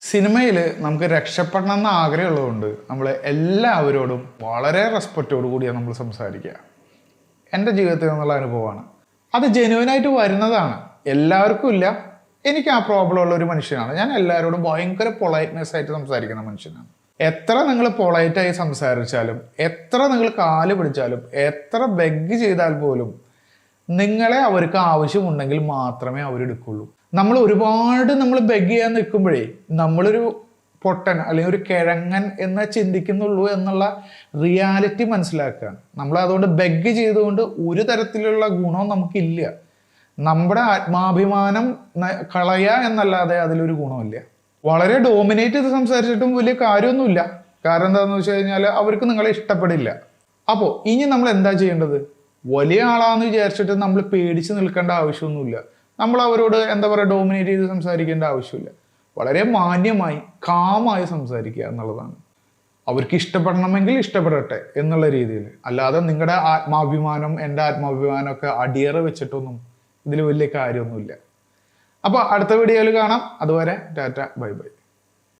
സിനിമയിൽ നമുക്ക് രക്ഷപ്പെടണം എന്ന ആഗ്രഹമുള്ളതുകൊണ്ട് നമ്മൾ എല്ലാവരോടും വളരെ റെസ്പെക്റ്റോടു കൂടിയാണ് നമ്മൾ സംസാരിക്കുക. എൻ്റെ ജീവിതത്തിൽ നിന്നുള്ള അനുഭവമാണ്. അത് ജെന്യുവനായിട്ട് വരുന്നതാണ്. എല്ലാവർക്കും ഇല്ല. എനിക്ക് ആ പ്രോബ്ലം ഉള്ള ഒരു മനുഷ്യനാണ്. ഞാൻ എല്ലാവരോടും ഭയങ്കര പൊളൈറ്റ്നെസ് ആയിട്ട് സംസാരിക്കുന്ന മനുഷ്യനാണ്. എത്ര നിങ്ങൾ പൊളൈറ്റായി സംസാരിച്ചാലും, എത്ര നിങ്ങൾ കാല് പിടിച്ചാലും, എത്ര ബെഗ് ചെയ്താൽ പോലും നിങ്ങളെ അവർക്ക് ആവശ്യമുണ്ടെങ്കിൽ മാത്രമേ അവരെടുക്കുള്ളൂ. നമ്മൾ ബെഗ് ചെയ്യാൻ നിൽക്കുമ്പോഴേ നമ്മളൊരു പൊട്ടൻ അല്ലെങ്കിൽ ഒരു കിഴങ്ങൻ എന്ന് ചിന്തിക്കുന്നുള്ളൂ എന്നുള്ള റിയാലിറ്റി മനസ്സിലാക്കുക. നമ്മൾ അതുകൊണ്ട് ബെഗ് ചെയ്തുകൊണ്ട് ഒരു തരത്തിലുള്ള ഗുണവും നമുക്കില്ല. നമ്മുടെ ആത്മാഭിമാനം കളയുക എന്നല്ലാതെ അതിലൊരു ഗുണമില്ല. വളരെ ഡോമിനേറ്റ് ചെയ്ത് സംസാരിച്ചിട്ടും വലിയ കാര്യമൊന്നുമില്ല. കാരണം എന്താണെന്ന് വെച്ച് കഴിഞ്ഞാൽ അവർക്ക് നിങ്ങളെ ഇഷ്ടപ്പെടില്ല. അപ്പോൾ ഇനി നമ്മൾ എന്താ ചെയ്യേണ്ടത്? വലിയ ആളാന്ന് വിചാരിച്ചിട്ട് നമ്മൾ പേടിച്ച് നിൽക്കേണ്ട ആവശ്യമൊന്നുമില്ല. നമ്മൾ അവരോട് ഡോമിനേറ്റ് ചെയ്ത് സംസാരിക്കേണ്ട ആവശ്യമില്ല. വളരെ മാന്യമായി കാമായി സംസാരിക്കുക എന്നുള്ളതാണ്. അവർക്ക് ഇഷ്ടപ്പെടണമെങ്കിൽ ഇഷ്ടപ്പെടട്ടെ എന്നുള്ള രീതിയിൽ, അല്ലാതെ നിങ്ങളുടെ ആത്മാഭിമാനം എൻ്റെ ആത്മാഭിമാനമൊക്കെ അടിയറ വെച്ചിട്ടൊന്നും ഇതിൽ വലിയ കാര്യമൊന്നുമില്ല. അപ്പോൾ അടുത്ത വീഡിയോയിൽ കാണാം. അതുവരെ ടാറ്റ, ബൈ ബൈ.